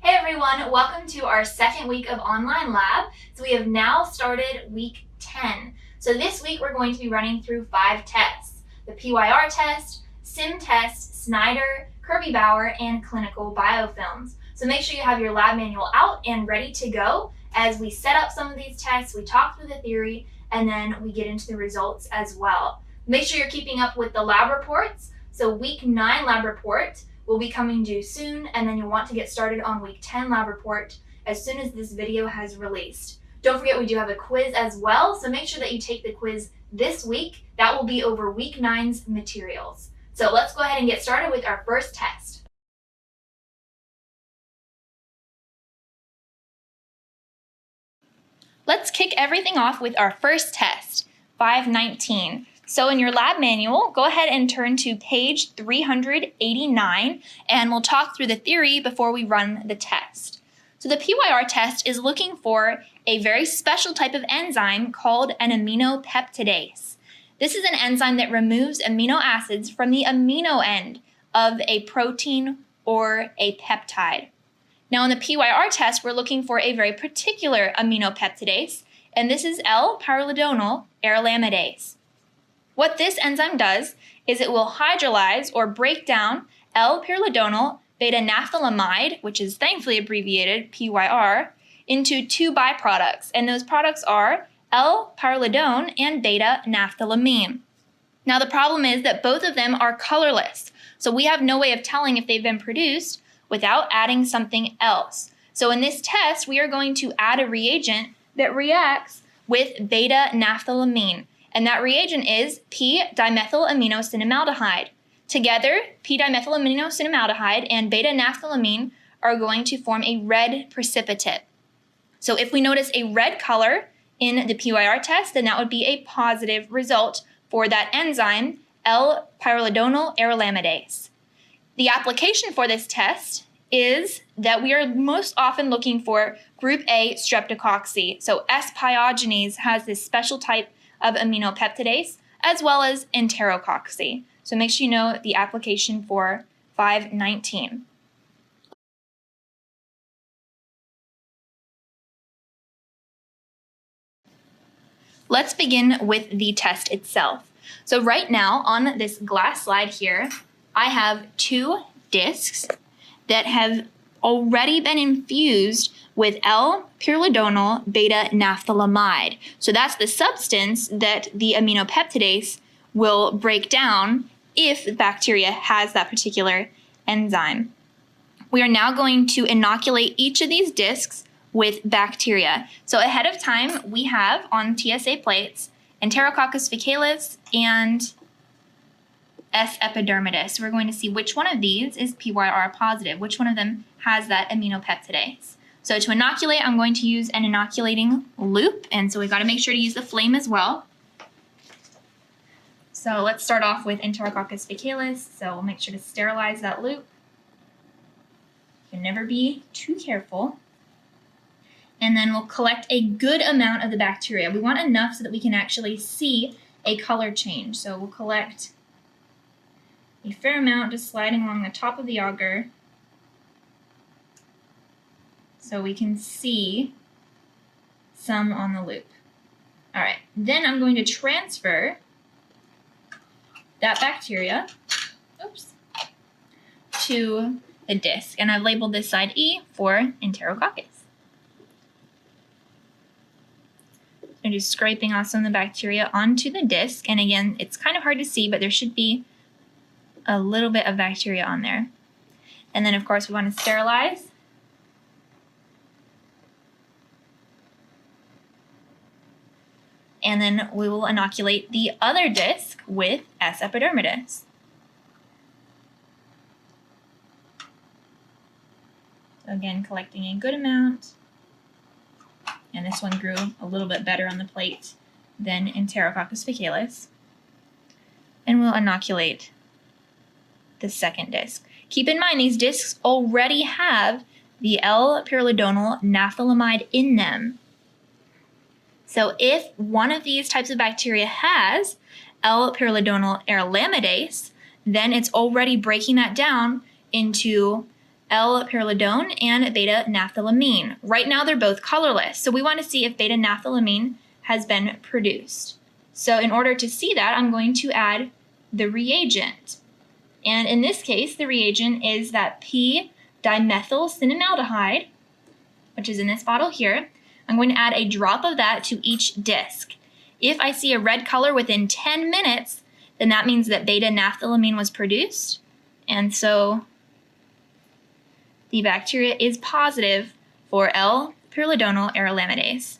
Hey everyone, welcome to our second week of online lab. So we have now started week 10. So this week we're going to be running through 5 tests: the PYR test, SIM test, Snyder, Kirby-Bauer, and clinical biofilms. So make sure you have your lab manual out and ready to go as we set up some of these tests, we talk through the theory, and then we get into the results as well. Make sure you're keeping up with the lab reports. So week 9 lab report will be coming due soon, and then you'll want to get started on week 10 lab report as soon as this video has released. Don't forget we do have a quiz as well, so make sure that you take the quiz this week. That will be over week 9's materials. So let's go ahead and get started with our first test. Let's kick everything off with our first test, 519. So in your lab manual, go ahead and turn to page 389, and we'll talk through the theory before we run the test. So the PYR test is looking for a very special type of enzyme called an aminopeptidase. This is an enzyme that removes amino acids from the amino end of a protein or a peptide. Now in the PYR test, we're looking for a very particular aminopeptidase, and this is L-pyrrolidonyl arylamidase. What this enzyme does is it will hydrolyze or break down L-pyrrolidonyl beta-naphthalamide, which is thankfully abbreviated PYR, into 2 byproducts, and those products are L-pyrrolidone and beta-naphthalamine. Now the problem is that both of them are colorless, so we have no way of telling if they've been produced without adding something else. So in this test, we are going to add a reagent that reacts with beta-naphthalamine, and that reagent is p-dimethylaminocinnamaldehyde. Together, p-dimethylaminocinnamaldehyde and beta-naphthalamine are going to form a red precipitate. So if we notice a red color in the PYR test, then that would be a positive result for that enzyme, L-pyrrolidonyl arylamidase. The application for this test is that we are most often looking for group A streptococci. So S. pyogenes has this special type of aminopeptidase, as well as enterococci. So make sure you know the application for 519. Let's begin with the test itself. So right now on this glass slide here, I have 2 discs that have already been infused with L-pyrrolidonyl beta-naphthalamide. So that's the substance that the aminopeptidase will break down if bacteria has that particular enzyme. We are now going to inoculate each of these discs with bacteria. So ahead of time, we have on TSA plates Enterococcus faecalis and S. epidermidis. We're going to see which one of these is PYR positive, which one of them has that aminopeptidase. So to inoculate, I'm going to use an inoculating loop, and so we've got to make sure to use the flame as well. So let's start off with Enterococcus faecalis, so we'll make sure to sterilize that loop. You can never be too careful. And then we'll collect a good amount of the bacteria. We want enough so that we can actually see a color change. So we'll collect a fair amount just sliding along the top of the agar so we can see some on the loop. All right, then I'm going to transfer that bacteria to the disc, and I've labeled this side E for Enterococcus. I'm just scraping off some of the bacteria onto the disc, and again, it's kind of hard to see, but there should be a little bit of bacteria on there. And then of course we want to sterilize. And then we will inoculate the other disc with S. epidermidis. So again, collecting a good amount. And this one grew a little bit better on the plate than Enterococcus faecalis. And we'll inoculate the second disc. Keep in mind these discs already have the L-pyrrolidonyl naphthalamide in them. So if one of these types of bacteria has L-pyrrolidonyl arylamidase, then it's already breaking that down into L-pyridine and beta-naphthylamine. Right now they're both colorless, so we want to see if beta-naphthylamine has been produced. So in order to see that, I'm going to add the reagent. And in this case, the reagent is that p-dimethylcinnamaldehyde, which is in this bottle here. I'm going to add a drop of that to each disc. If I see a red color within 10 minutes, then that means that beta-naphthylamine was produced. And so the bacteria is positive for L-pyridonyl arylamidase.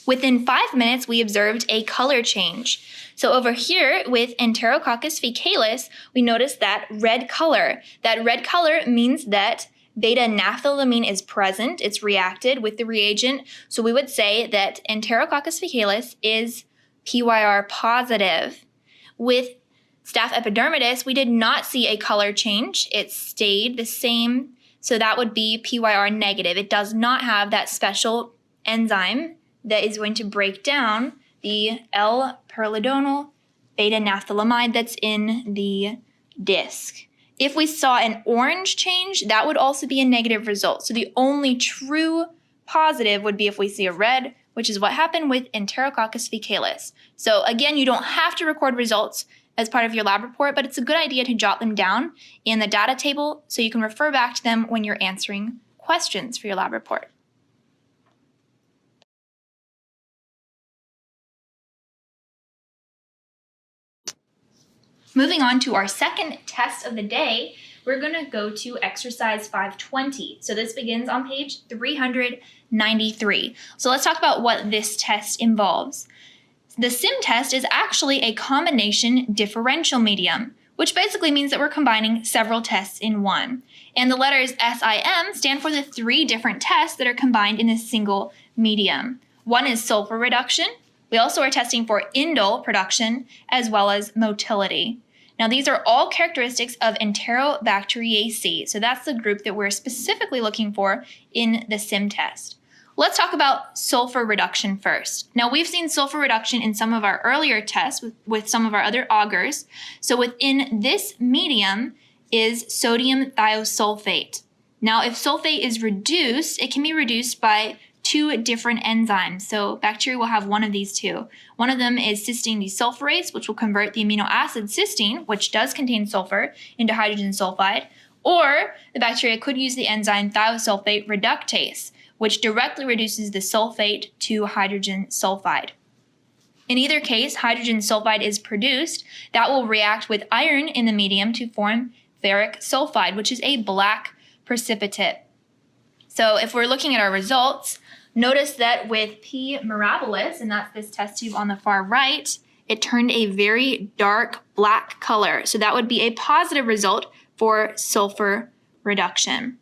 Within 5 minutes, we observed a color change. So over here with Enterococcus faecalis, we noticed that red color. That red color means that beta-naphthylamine is present. It's reacted with the reagent. So we would say that Enterococcus faecalis is PYR positive. With Staph epidermidis, we did not see a color change. It stayed the same. So that would be PYR negative. It does not have that special enzyme that is going to break down the L-pyridonyl beta-naphthylamide that's in the disc. If we saw an orange change, that would also be a negative result. So the only true positive would be if we see a red, which is what happened with Enterococcus faecalis. So again, you don't have to record results as part of your lab report, but it's a good idea to jot them down in the data table so you can refer back to them when you're answering questions for your lab report. Moving on to our second test of the day, we're going to go to exercise 520. So this begins on page 393. So let's talk about what this test involves. The SIM test is actually a combination differential medium, which basically means that we're combining several tests in one. And the letters SIM stand for the 3 different tests that are combined in a single medium. One is sulfur reduction. We also are testing for indole production as well as motility. Now these are all characteristics of Enterobacteriaceae, so that's the group that we're specifically looking for in the SIM test. Let's talk about sulfur reduction first. Now we've seen sulfur reduction in some of our earlier tests with some of our other augurs. So within this medium is sodium thiosulfate. Now if sulfate is reduced, it can be reduced by 2 different enzymes. So bacteria will have one of these 2. One of them is cysteine desulfurase, which will convert the amino acid cysteine, which does contain sulfur, into hydrogen sulfide. Or the bacteria could use the enzyme thiosulfate reductase, which directly reduces the sulfate to hydrogen sulfide. In either case, hydrogen sulfide is produced. That will react with iron in the medium to form ferric sulfide, which is a black precipitate. So if we're looking at our results, notice that with P. mirabilis, and that's this test tube on the far right, it turned a very dark black color. So that would be a positive result for sulfur reduction.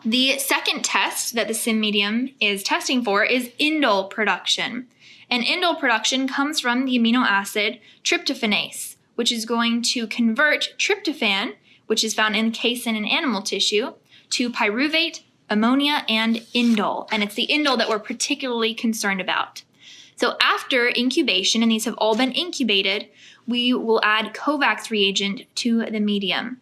The second test that the SIM medium is testing for is indole production. And indole production comes from the amino acid tryptophanase, which is going to convert tryptophan, which is found in casein and animal tissue, to pyruvate, ammonia, and indole. And it's the indole that we're particularly concerned about. So after incubation, and these have all been incubated, we will add Kovacs reagent to the medium.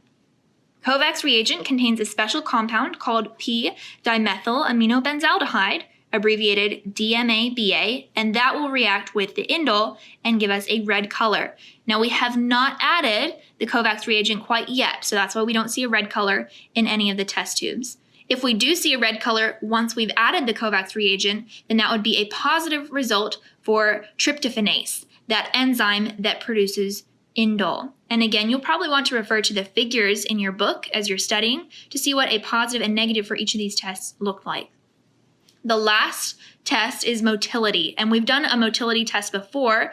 Kovacs reagent contains a special compound called p-dimethylaminobenzaldehyde, abbreviated DMABA, and that will react with the indole and give us a red color. Now we have not added the Kovacs reagent quite yet, so that's why we don't see a red color in any of the test tubes. If we do see a red color once we've added the Kovacs reagent, then that would be a positive result for tryptophanase, that enzyme that produces indole. And again, you'll probably want to refer to the figures in your book as you're studying to see what a positive and negative for each of these tests look like. The last test is motility, and we've done a motility test before.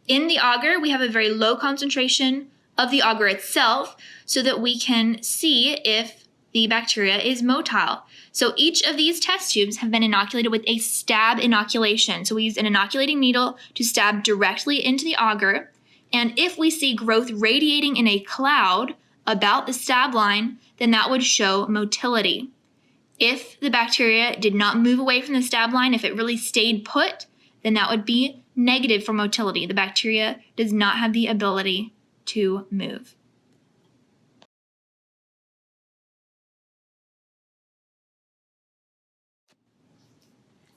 In the agar, we have a very low concentration of the agar itself so that we can see if the bacteria is motile. So each of these test tubes have been inoculated with a stab inoculation. So we use an inoculating needle to stab directly into the agar. And if we see growth radiating in a cloud about the stab line, then that would show motility. If the bacteria did not move away from the stab line, if it really stayed put, then that would be negative for motility. The bacteria does not have the ability to move.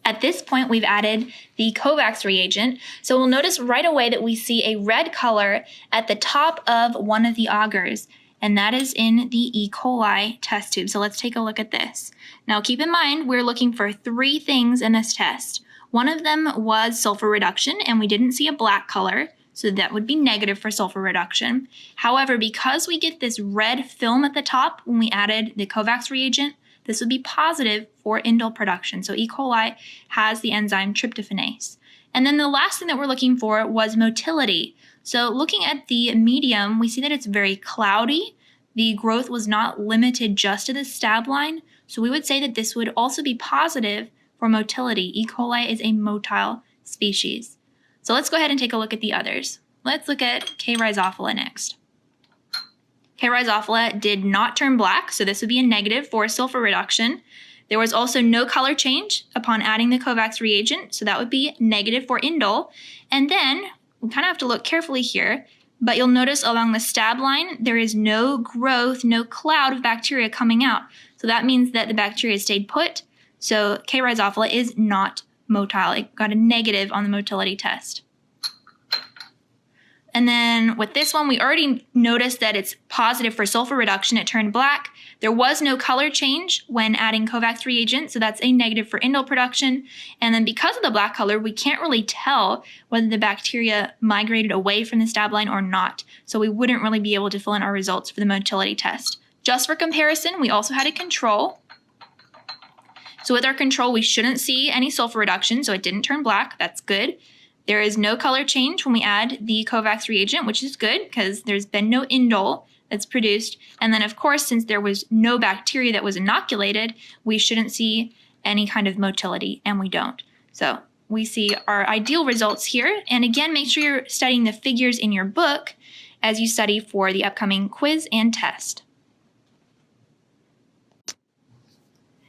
At this point, we've added the Kovacs reagent, so we'll notice right away that we see a red color at the top of one of the agars, and that is in the E. coli test tube. So let's take a look at this. Now keep in mind, we're looking for 3 things in this test. One of them was sulfur reduction, and we didn't see a black color, so that would be negative for sulfur reduction. However, because we get this red film at the top when we added the Kovacs reagent, this would be positive for indole production. So E. coli has the enzyme tryptophanase. And then the last thing that we're looking for was motility. So looking at the medium, we see that it's very cloudy. The growth was not limited just to the stab line. So we would say that this would also be positive for motility. E. coli is a motile species. So let's go ahead and take a look at the others. Let's look at K. rhizophila next. K. rhizophila did not turn black, so this would be a negative for sulfur reduction. There was also no color change upon adding the Kovacs reagent, so that would be negative for indole. And then we kind of have to look carefully here, but you'll notice along the stab line, there is no growth, no cloud of bacteria coming out. So that means that the bacteria stayed put. So K. rhizophila is not motile. It got a negative on the motility test. And then with this one, we already noticed that it's positive for sulfur reduction. It turned black. There was no color change when adding Kovacs reagent, so that's a negative for indole production. And then because of the black color, we can't really tell whether the bacteria migrated away from the stab line or not. So we wouldn't really be able to fill in our results for the motility test. Just for comparison, we also had a control. So with our control, we shouldn't see any sulfur reduction, so it didn't turn black. That's good. There is no color change when we add the Kovacs reagent, which is good because there's been no indole that's produced. And then, of course, since there was no bacteria that was inoculated, we shouldn't see any kind of motility, and we don't. So we see our ideal results here. And again, make sure you're studying the figures in your book as you study for the upcoming quiz and test.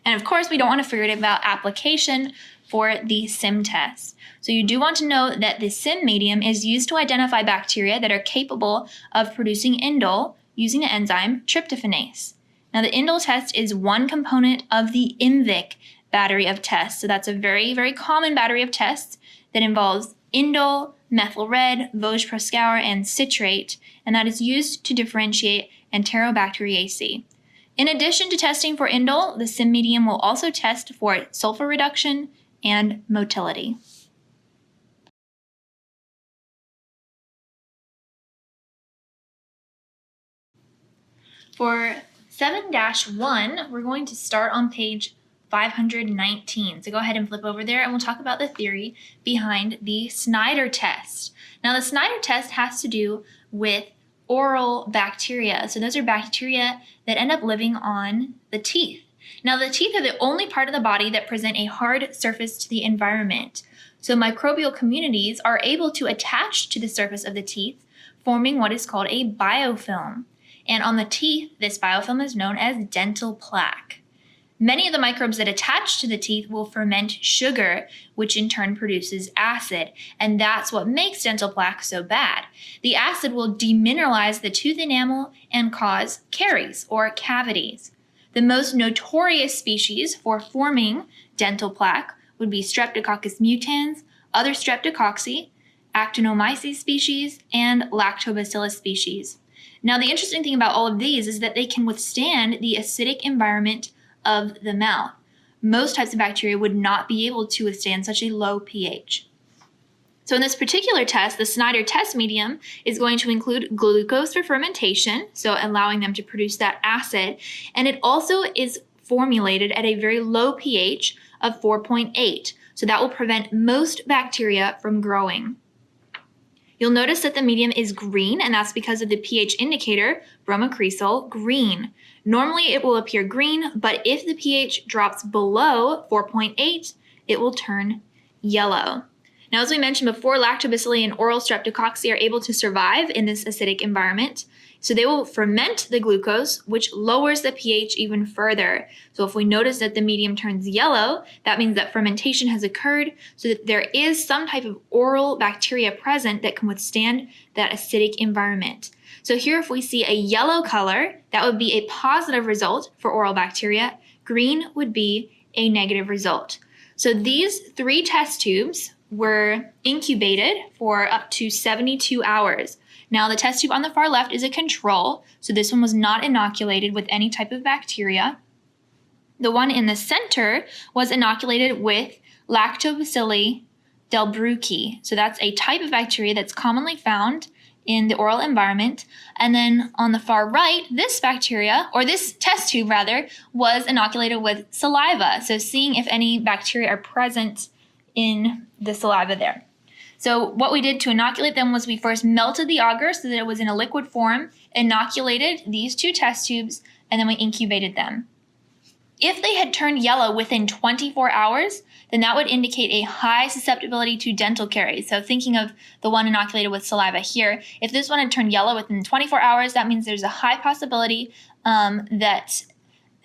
And of course, we don't want to forget about application for the SIM test. So you do want to know that the SIM medium is used to identify bacteria that are capable of producing indole using the enzyme tryptophanase. Now the indole test is one component of the IMVIC battery of tests. So that's a very, very common battery of tests that involves indole, methyl red, Vosges-Proskauer, and citrate, and that is used to differentiate Enterobacteriaceae. In addition to testing for indole, the SIM medium will also test for sulfur reduction and motility. For 7-1, we're going to start on page 519. So go ahead and flip over there and we'll talk about the theory behind the Snyder test. Now the Snyder test has to do with oral bacteria. So those are bacteria that end up living on the teeth. Now the teeth are the only part of the body that present a hard surface to the environment. So microbial communities are able to attach to the surface of the teeth, forming what is called a biofilm. And on the teeth, this biofilm is known as dental plaque. Many of the microbes that attach to the teeth will ferment sugar, which in turn produces acid, and that's what makes dental plaque so bad. The acid will demineralize the tooth enamel and cause caries or cavities. The most notorious species for forming dental plaque would be Streptococcus mutans, other Streptococci, Actinomyces species, and Lactobacillus species. Now, the interesting thing about all of these is that they can withstand the acidic environment of the mouth. Most types of bacteria would not be able to withstand such a low pH. So in this particular test, the Snyder test medium is going to include glucose for fermentation, so allowing them to produce that acid, and it also is formulated at a very low pH of 4.8, so that will prevent most bacteria from growing. You'll notice that the medium is green, and that's because of the pH indicator, bromocresol green. Normally it will appear green, but if the pH drops below 4.8, it will turn yellow. Now, as we mentioned before, Lactobacilli and oral streptococci are able to survive in this acidic environment. So they will ferment the glucose, which lowers the pH even further. So if we notice that the medium turns yellow, that means that fermentation has occurred, so that there is some type of oral bacteria present that can withstand that acidic environment. So here, if we see a yellow color, that would be a positive result for oral bacteria. Green would be a negative result. So these 3 test tubes were incubated for up to 72 hours. Now, the test tube on the far left is a control, so this one was not inoculated with any type of bacteria. The one in the center was inoculated with Lactobacilli delbrueckii. So that's a type of bacteria that's commonly found in the oral environment. And then on the far right, this bacteria, or this test tube rather, was inoculated with saliva. So seeing if any bacteria are present in the saliva there. So what we did to inoculate them was we first melted the agar so that it was in a liquid form, inoculated these 2 test tubes, and then we incubated them. If they had turned yellow within 24 hours, then that would indicate a high susceptibility to dental caries. So thinking of the one inoculated with saliva here, if this one had turned yellow within 24 hours, that means there's a high possibility that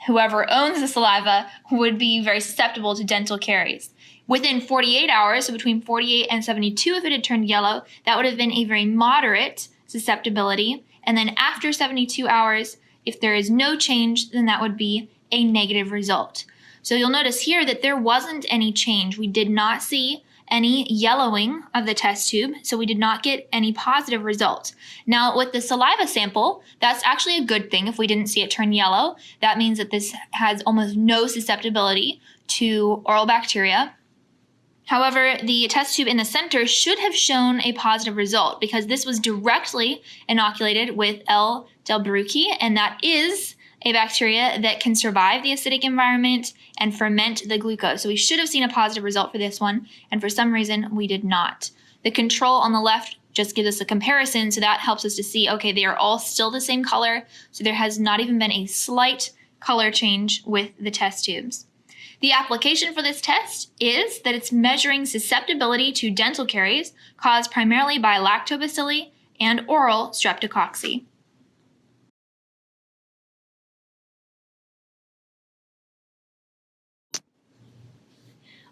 whoever owns the saliva would be very susceptible to dental caries. Within 48 hours, so between 48 and 72, if it had turned yellow, that would have been a very moderate susceptibility. And then after 72 hours, if there is no change, then that would be a negative result. So you'll notice here that there wasn't any change. We did not see any yellowing of the test tube, so we did not get any positive result. Now, with the saliva sample, that's actually a good thing if we didn't see it turn yellow. That means that this has almost no susceptibility to oral bacteria. However, the test tube in the center should have shown a positive result because this was directly inoculated with L. delbrueckii, and that is a bacteria that can survive the acidic environment and ferment the glucose. So we should have seen a positive result for this one, and for some reason we did not. The control on the left just gives us a comparison, so that helps us to see, okay, they are all still the same color, so there has not even been a slight color change with the test tubes. The application for this test is that it's measuring susceptibility to dental caries caused primarily by lactobacilli and oral streptococci.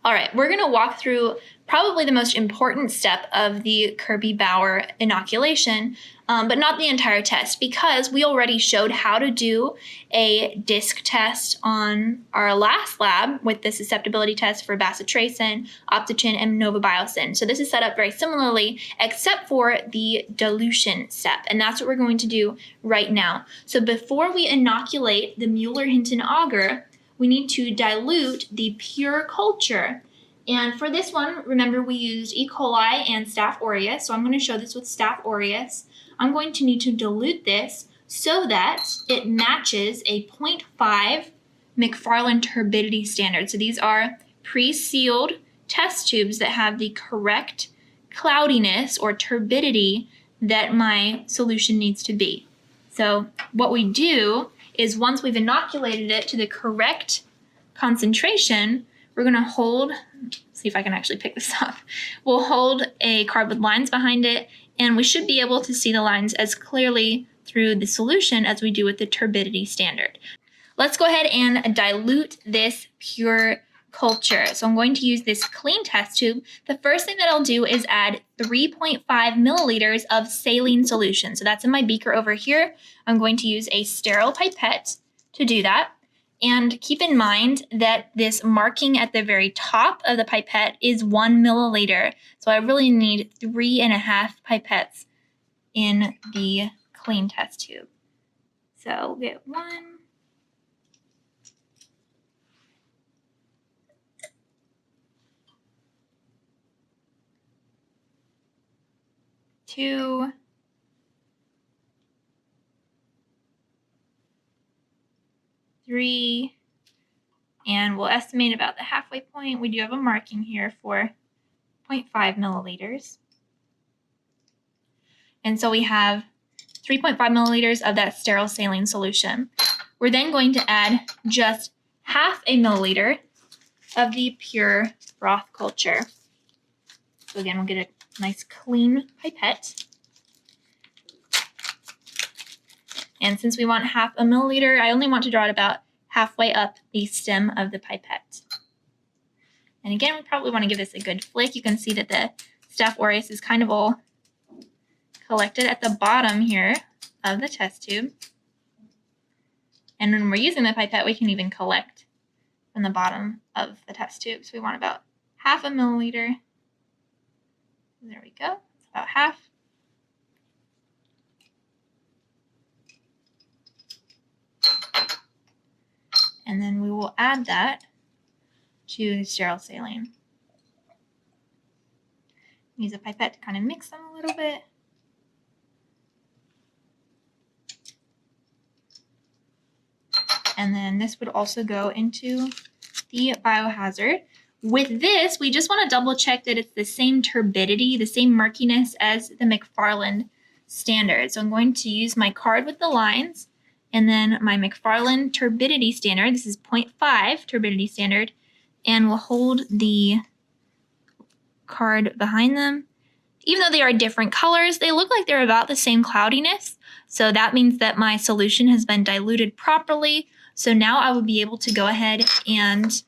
All right, we're going to walk through probably the most important step of the Kirby-Bauer inoculation, but not the entire test, because we already showed how to do a disc test on our last lab with the susceptibility test for bacitracin, Optogin, and Novabiocin. So this is set up very similarly, except for the dilution step, and that's what we're going to do right now. So before we inoculate the Mueller-Hinton agar, we need to dilute the pure culture. And for this one, remember we used E. coli and Staph aureus, so I'm going to show this with Staph aureus. I'm going to need to dilute this so that it matches a 0.5 McFarland turbidity standard. So these are pre-sealed test tubes that have the correct cloudiness or turbidity that my solution needs to be. So what we do is once we've inoculated it to the correct concentration, we're going to hold, see if I can actually pick this up. We'll hold a card with lines behind it, and we should be able to see the lines as clearly through the solution as we do with the turbidity standard. Let's go ahead and dilute this pure culture. So I'm going to use this clean test tube. The first thing that I'll do is add 3.5 milliliters of saline solution. So that's in my beaker over here. I'm going to use a sterile pipette to do that. And keep in mind that this marking at the very top of the pipette is 1 milliliter. So I really need 3.5 pipettes in the clean test tube. So we'll get 1, 2, 3, and we'll estimate about the halfway point. We do have a marking here for 0.5 milliliters. And so we have 3.5 milliliters of that sterile saline solution. We're then going to add just half a milliliter of the pure broth culture. So again, we'll get a nice clean pipette. And since we want 1/2 milliliter, I only want to draw it about halfway up the stem of the pipette. And again, we probably want to give this a good flick. You can see that the Staph aureus is kind of all collected at the bottom here of the test tube. And when we're using the pipette, we can even collect from the bottom of the test tube. So we want about 1/2 milliliter. There we go. It's about half. And then we will add that to the sterile saline. Use a pipette to kind of mix them a little bit. And then this would also go into the biohazard. With this, we just want to double check that it's the same turbidity, the same murkiness as the McFarland standard. So I'm going to use my card with the lines and then my McFarland turbidity standard. This is 0.5 turbidity standard. And we'll hold the card behind them. Even though they are different colors, they look like they're about the same cloudiness. So that means that my solution has been diluted properly. So now I will be able to go ahead and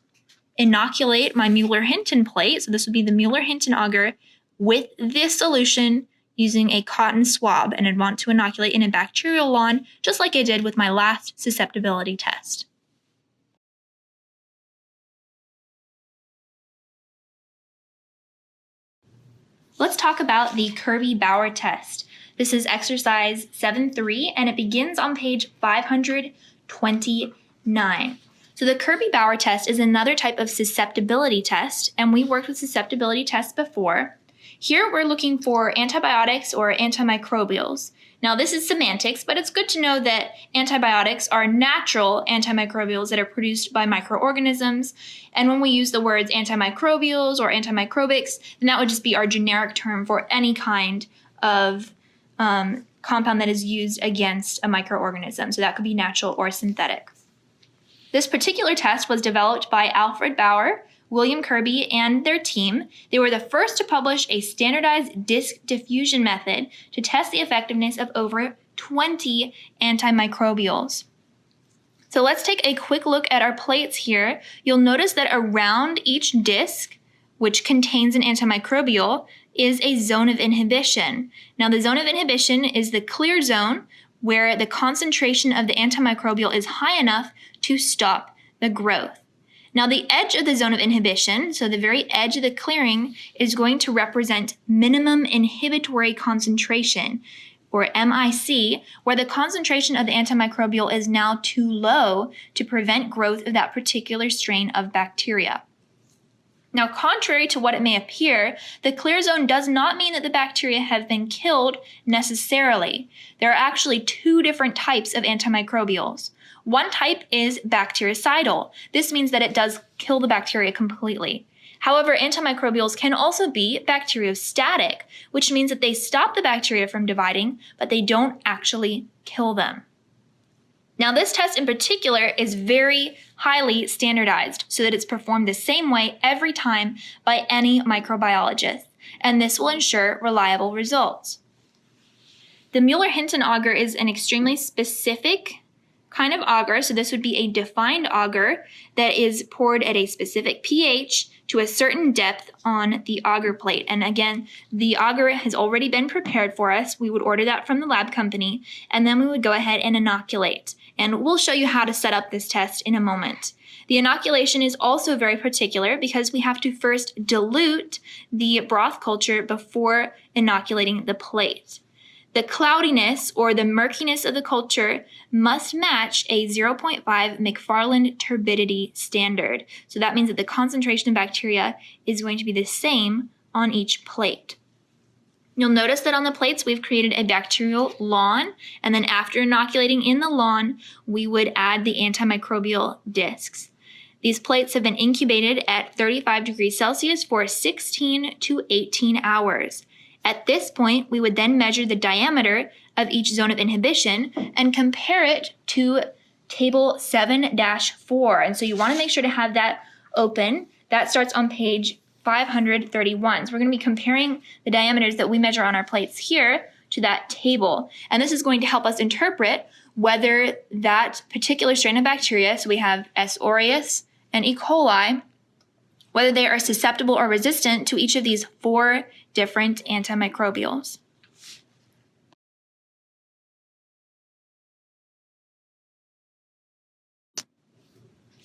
inoculate my Mueller-Hinton plate. So this would be the Mueller-Hinton agar with this solution using a cotton swab. And I'd want to inoculate in a bacterial lawn, just like I did with my last susceptibility test. Let's talk about the Kirby-Bauer test. This is exercise 7.3, and it begins on page 529. So the Kirby-Bauer test is another type of susceptibility test, and we worked with susceptibility tests before. Here we're looking for antibiotics or antimicrobials. Now this is semantics, but it's good to know that antibiotics are natural antimicrobials that are produced by microorganisms. And when we use the words antimicrobials or antimicrobics, then that would just be our generic term for any kind of compound that is used against a microorganism. So that could be natural or synthetic. This particular test was developed by Alfred Bauer, William Kirby, and their team. They were the first to publish a standardized disc diffusion method to test the effectiveness of over 20 antimicrobials. So let's take a quick look at our plates here. You'll notice that around each disc, which contains an antimicrobial, is a zone of inhibition. Now the zone of inhibition is the clear zone where the concentration of the antimicrobial is high enough to stop the growth. Now the edge of the zone of inhibition, so the very edge of the clearing, is going to represent minimum inhibitory concentration, or MIC, where the concentration of the antimicrobial is now too low to prevent growth of that particular strain of bacteria. Now, contrary to what it may appear, the clear zone does not mean that the bacteria have been killed necessarily. There are actually two different types of antimicrobials. One type is bactericidal. This means that it does kill the bacteria completely. However, antimicrobials can also be bacteriostatic, which means that they stop the bacteria from dividing, but they don't actually kill them. Now, this test in particular is very highly standardized so that it's performed the same way every time by any microbiologist, and this will ensure reliable results. The Mueller-Hinton agar is an extremely specific kind of agar, so this would be a defined agar that is poured at a specific pH to a certain depth on the agar plate. And again, the agar has already been prepared for us. We would order that from the lab company, and then we would go ahead and inoculate. And we'll show you how to set up this test in a moment. The inoculation is also very particular because we have to first dilute the broth culture before inoculating the plate. The cloudiness or the murkiness of the culture must match a 0.5 McFarland turbidity standard. So that means that the concentration of bacteria is going to be the same on each plate. You'll notice that on the plates we've created a bacterial lawn, and then after inoculating in the lawn, we would add the antimicrobial discs. These plates have been incubated at 35 degrees Celsius for 16 to 18 hours. At this point, we would then measure the diameter of each zone of inhibition and compare it to table 7-4. And so you want to make sure to have that open. That starts on page 531. So we're going to be comparing the diameters that we measure on our plates here to that table. And this is going to help us interpret whether that particular strain of bacteria, so we have S. aureus and E. coli, whether they are susceptible or resistant to each of these 4 different antimicrobials.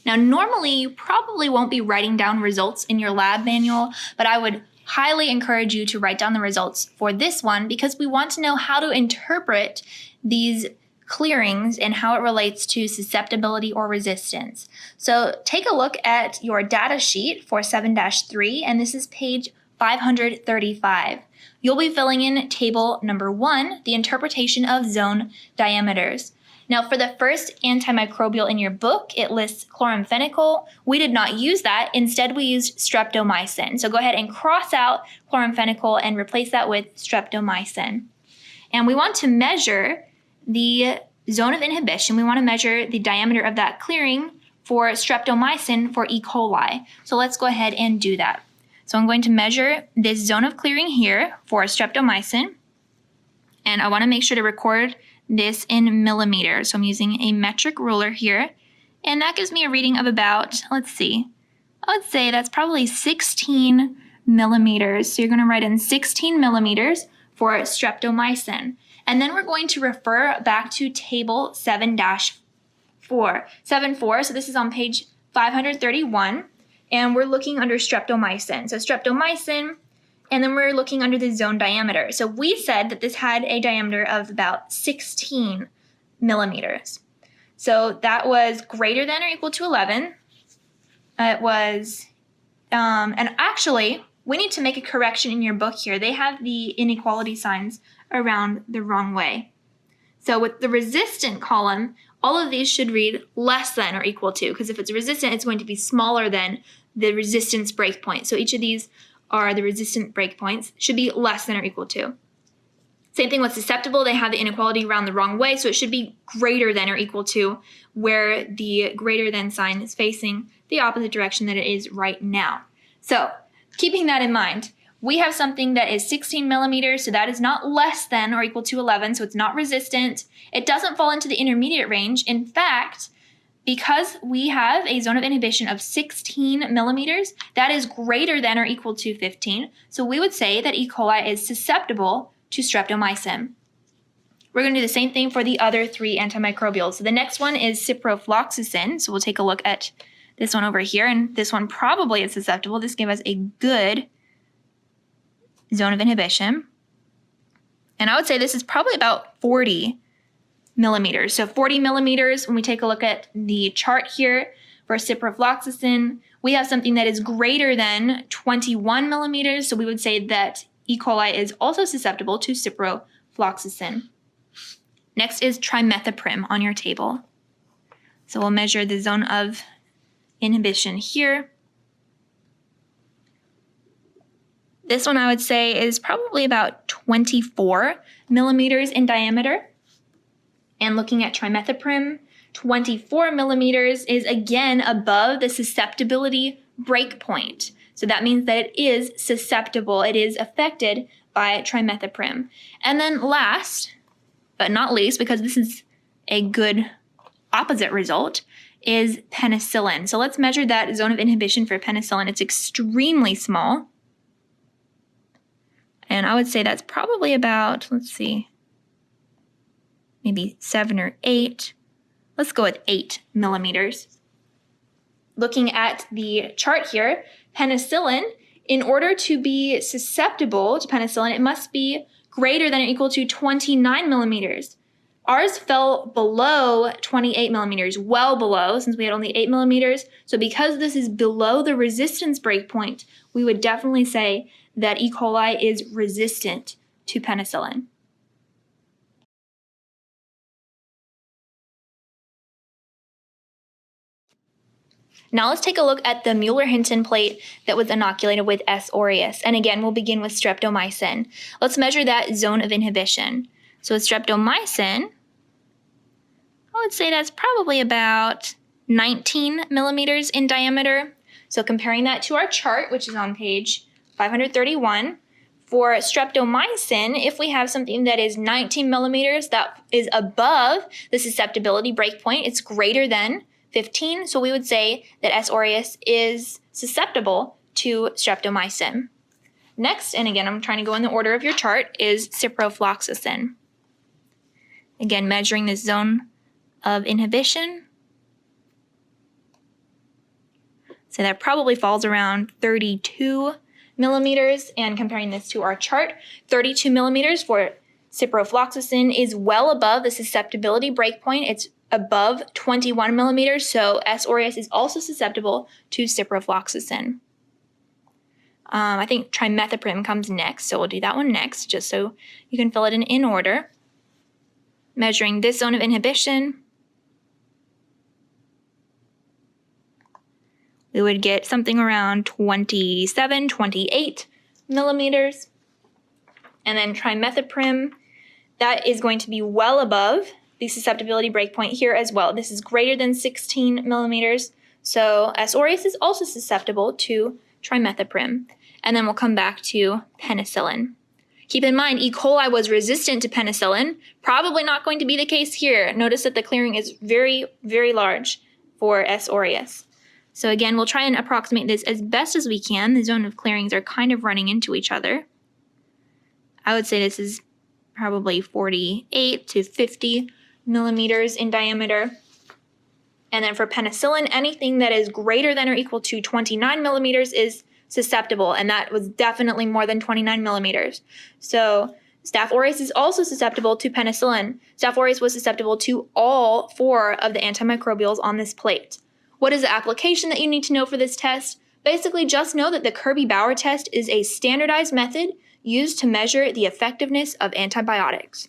Now, normally you probably won't be writing down results in your lab manual, but I would highly encourage you to write down the results for this one because we want to know how to interpret these clearings and how it relates to susceptibility or resistance. So take a look at your data sheet for 7-3, and this is page 535. You'll be filling in table number 1, the interpretation of zone diameters. Now, for the first antimicrobial in your book, it lists chloramphenicol. We did not use that. Instead, we used streptomycin. So go ahead and cross out chloramphenicol and replace that with streptomycin. And we want to measure the zone of inhibition. We want to measure the diameter of that clearing for streptomycin for E. coli. So let's go ahead and do that. So I'm going to measure this zone of clearing here for streptomycin. And I want to make sure to record this in millimeters. So I'm using a metric ruler here. And that gives me a reading of about, let's see, I would say that's probably 16 millimeters. So you're going to write in 16 millimeters for streptomycin. And then we're going to refer back to table 7-4. 7-4, so this is on page 531. And we're looking under streptomycin. So streptomycin, and then we're looking under the zone diameter. So we said that this had a diameter of about 16 millimeters. So that was greater than or equal to 11. It was, and actually, we need to make a correction in your book here. They have the inequality signs around the wrong way. So with the resistant column, all of these should read less than or equal to, because if it's resistant, it's going to be smaller than the resistance breakpoint. So each of these are the resistant breakpoints, should be less than or equal to. Same thing with susceptible, they have the inequality around the wrong way, so it should be greater than or equal to, where the greater than sign is facing the opposite direction that it is right now. So keeping that in mind, we have something that is 16 millimeters, so that is not less than or equal to 11, so it's not resistant. It doesn't fall into the intermediate range. In fact, because we have a zone of inhibition of 16 millimeters, that is greater than or equal to 15. So we would say that E. coli is susceptible to streptomycin. We're going to do the same thing for the other 3 antimicrobials. So the next one is ciprofloxacin. So we'll take a look at this one over here, and this one probably is susceptible. This gave us a good zone of inhibition. And I would say this is probably about 40 millimeters. So 40 millimeters, when we take a look at the chart here for ciprofloxacin, we have something that is greater than 21 millimeters. So we would say that E. coli is also susceptible to ciprofloxacin. Next is trimethoprim on your table. So we'll measure the zone of inhibition here. This one I would say is probably about 24 millimeters in diameter. And looking at trimethoprim, 24 millimeters is again above the susceptibility breakpoint. So that means that it is susceptible. It is affected by trimethoprim. And then last, but not least, because this is a good opposite result, is penicillin. So let's measure that zone of inhibition for penicillin. It's extremely small. And I would say that's probably about, let's see, maybe 7 or 8. Let's go with 8 millimeters. Looking at the chart here, penicillin, in order to be susceptible to penicillin, it must be greater than or equal to 29 millimeters. Ours fell below 28 millimeters, well below, since we had only 8 millimeters. So because this is below the resistance breakpoint, we would definitely say that E. coli is resistant to penicillin. Now let's take a look at the Mueller-Hinton plate that was inoculated with S. aureus. And again, we'll begin with streptomycin. Let's measure that zone of inhibition. So with streptomycin, I would say that's probably about 19 millimeters in diameter. So comparing that to our chart, which is on page 531, for streptomycin, if we have something that is 19 millimeters, that is above the susceptibility breakpoint, it's greater than 15, so we would say that S. aureus is susceptible to streptomycin. Next, and again, I'm trying to go in the order of your chart, is ciprofloxacin. Again, measuring this zone of inhibition. So that probably falls around 32 millimeters, and comparing this to our chart, 32 millimeters for ciprofloxacin is well above the susceptibility breakpoint. It's above 21 millimeters, so S. aureus is also susceptible to ciprofloxacin. I think trimethoprim comes next, so we'll do that one next, just so you can fill it in order. Measuring this zone of inhibition, we would get something around 27, 28 millimeters. And then trimethoprim, that is going to be well above the susceptibility breakpoint here as well. This is greater than 16 millimeters, so S. aureus is also susceptible to trimethoprim. And then we'll come back to penicillin. Keep in mind, E. coli was resistant to penicillin. Probably not going to be the case here. Notice that the clearing is very, very large for S. aureus. So again, we'll try and approximate this as best as we can. The zone of clearings are kind of running into each other. I would say this is probably 48 to 50 millimeters in diameter. And then for penicillin, anything that is greater than or equal to 29 millimeters is susceptible, and that was definitely more than 29 millimeters. So Staph aureus is also susceptible to penicillin. Staph aureus was susceptible to all 4 of the antimicrobials on this plate. What is the application that you need to know for this test? Basically, just know that the Kirby-Bauer test is a standardized method used to measure the effectiveness of antibiotics.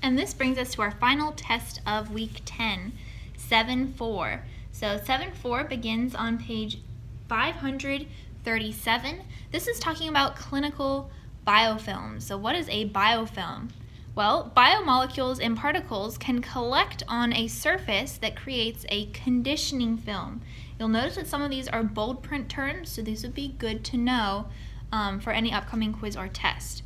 And this brings us to our final test of week 10, 7-4. So 7-4 begins on page 537. This is talking about clinical biofilms. So what is a biofilm? Well, biomolecules and particles can collect on a surface that creates a conditioning film. You'll notice that some of these are bold print terms, so these would be good to know for any upcoming quiz or test.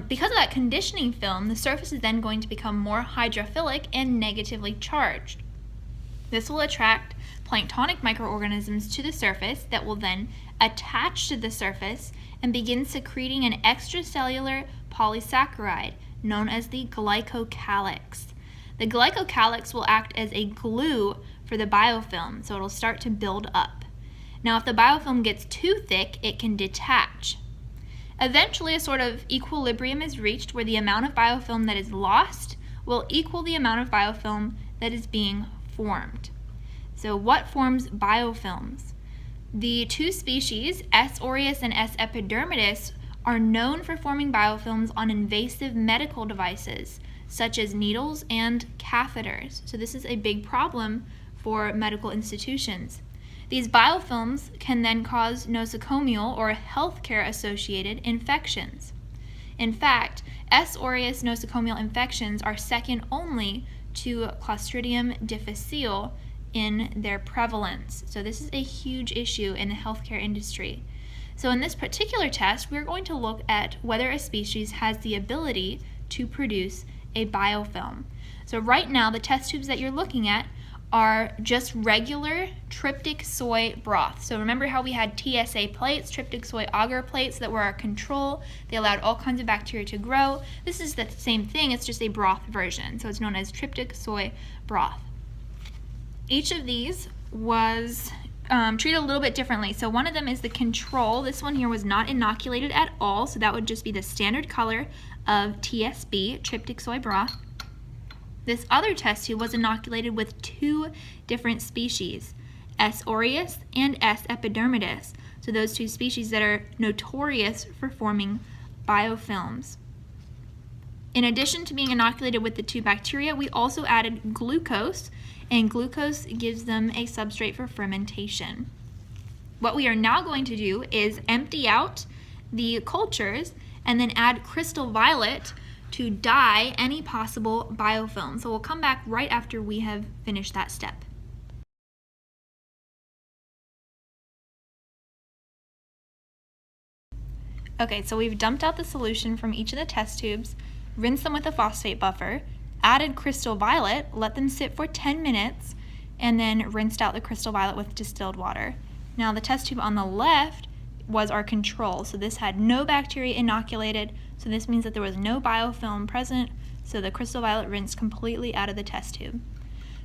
Because of that conditioning film, the surface is then going to become more hydrophilic and negatively charged. This will attract planktonic microorganisms to the surface that will then attach to the surface and begin secreting an extracellular polysaccharide known as the glycocalyx. The glycocalyx will act as a glue for the biofilm, so it'll start to build up. Now, if the biofilm gets too thick, it can detach. Eventually, a sort of equilibrium is reached where the amount of biofilm that is lost will equal the amount of biofilm that is being formed. So what forms biofilms? The 2 species, S. aureus and S. epidermidis, are known for forming biofilms on invasive medical devices, such as needles and catheters. So this is a big problem for medical institutions. These biofilms can then cause nosocomial or healthcare-associated infections. In fact, S. aureus nosocomial infections are second only to Clostridium difficile in their prevalence. So this is a huge issue in the healthcare industry. So in this particular test, we're going to look at whether a species has the ability to produce a biofilm. So right now, the test tubes that you're looking at are just regular tryptic soy broth. So remember how we had TSA plates, tryptic soy agar plates, that were our control. They allowed all kinds of bacteria to grow. This is the same thing, it's just a broth version. So it's known as tryptic soy broth. Each of these was treated a little bit differently. So one of them is the control. This one here was not inoculated at all, so that would just be the standard color of TSB, tryptic soy broth. This other test tube was inoculated with 2 different species, S. aureus and S. epidermidis. So those 2 species that are notorious for forming biofilms. In addition to being inoculated with the 2 bacteria, we also added glucose, and glucose gives them a substrate for fermentation. What we are now going to do is empty out the cultures and then add crystal violet to dye any possible biofilm. So we'll come back right after we have finished that step. Okay, so we've dumped out the solution from each of the test tubes, rinsed them with a phosphate buffer, added crystal violet, let them sit for 10 minutes, and then rinsed out the crystal violet with distilled water. Now the test tube on the left was our control, so this had no bacteria inoculated, so this means that there was no biofilm present, so the crystal violet rinsed completely out of the test tube.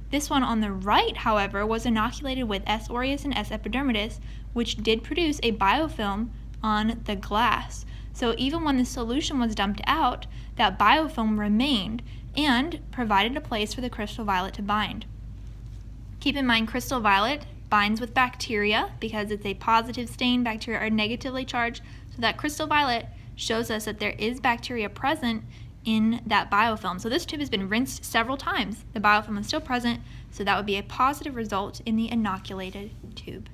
This one on the right, however, was inoculated with S. aureus and S. epidermidis, which did produce a biofilm on the glass. So even when the solution was dumped out, that biofilm remained and provided a place for the crystal violet to bind. Keep in mind, crystal violet binds with bacteria because it's a positive stain. Bacteria are negatively charged, so that crystal violet shows us that there is bacteria present in that biofilm. So this tube has been rinsed several times. The biofilm is still present, so that would be a positive result in the inoculated tube.